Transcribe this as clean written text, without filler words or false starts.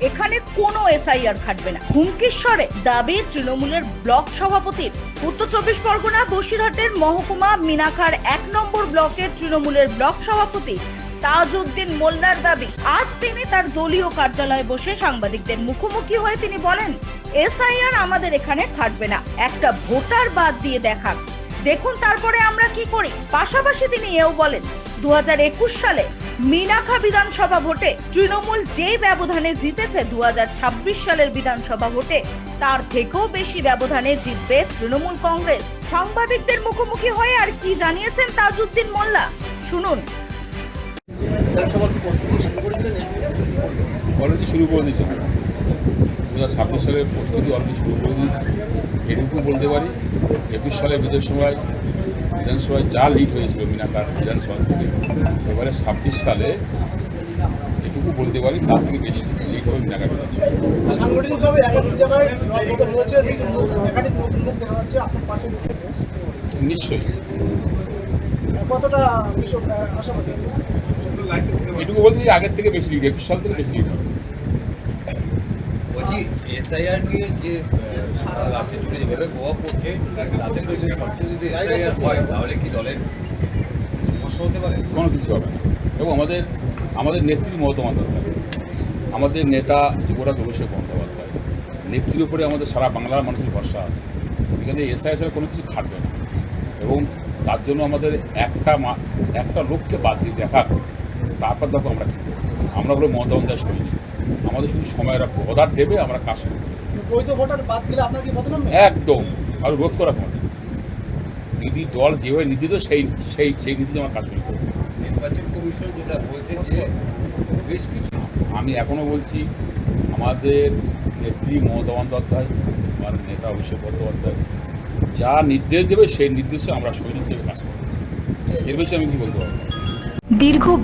এখানে কোনো এসআইআর খাটবে না। হুমকির স্বরে দাবি তৃণমূলের ব্লক সভাপতির। উত্তর 24 পরগনা বসিরহাটের মহকুমা মিনাখার 1 নম্বর ব্লকের তৃণমূলের ব্লক সভাপতি তাজউদ্দিন মোল্লার দাবি, আজ তিনি তার দলীয় কার্যালয়ে বসে সাংবাদিকদের মুখোমুখি হয়ে তিনি বলেন, এসআইআর আমাদের এখানে খাটবে না, একটা ভোটার বাদ দিয়ে দেখাক, দেখুন তারপরে আমরা কি করি। পাশাপাশি তিনি এও বলেন, 2021 সালে মিনাখা বিধানসভা ভোটে তৃণমূল যেই ব্যবধানে জিতেছে 2026 সালের বিধানসভা ভোটে তার থেকেও বেশি ব্যবধানে জিতবে তৃণমূল কংগ্রেস। সাংবাদিকদের মুখোমুখি হয়ে আর কি জানিয়েছেন তাজউদ্দিন মোল্লা, শুনুন। অলরেডি শুরু করে দিয়েছে, 2026 সালের প্রস্তুতি অলরেডি শুরু করে দিয়েছে। এটুকু বলতে পারি 21 সালে বিধানসভায় যা লিড হয়েছিল মিনাকার বিধানসভা থেকে, এবারে 26 সালে এটুকু বলতে পারি তার থেকে বেশি লিড হবে মিনাকার বিধানসভা। সাংগঠনিকভাবে একাধিক জায়গায় দলবদল হয়েছে, একাধিক নতুন মুখ দেখা যাচ্ছে আপনার পাশে। নিশ্চয়ই কতটা বিষয় আশাবাদী? এটুকু বলতে পারি আগের থেকে বেশি লিড, 21 সাল থেকে বেশি লিড হবে। বলছি এসআইআর নিয়ে যে সারা রাজ্যে জুড়ে যেভাবে প্রভাব পড়ছে, তাদের যদি সবচেয়ে যদি এসআইআর হয় তাহলে কি দলের সমস্যা হতে পারে? কোনো কিছু হবে না। এবং আমাদের নেত্রীর মতামত দরকার। আমাদের নেতা যুবরাজ অভিষেক বন্দ্যোপাধ্যায় নেত্রীর উপরে আমাদের সারা বাংলার মানুষের ভরসা আছে। এখানে এসআইআর কোনো কিছু খাটবে না, এবং তার জন্য আমাদের একটা লোককে বাদ দিয়ে দেখা, তারপর দেখো আমরা কী করব। আমরা হলো মমতা বন্দ্যোপাধ্যায় সৈনিক, আমাদের শুধু সময়ের অর্ডার দেবে, আমরা কাজ শুরু করব। বৈধ ভোটার বাদ দিলে আপনার কি বদনাম? একদম, আর রোধ করা কোনো যদি দল যেভাবে নীতি তো সেই নীতিতে আমরা কাজ শুরু করব। নির্বাচন কমিশন যেটা বলছে যে বেশ কিছু, আমি এখনও বলছি আমাদের নেত্রী মমতা বন্দ্যোপাধ্যায়, আমার নেতা অভিষেক বন্দ্যোপাধ্যায় যা নির্দেশ দেবে সেই নির্দেশে আমরা সৈনিক হিসেবে কাজ করব। এর বেশি আমি কিছু বলতে পারবো না। দীর্ঘ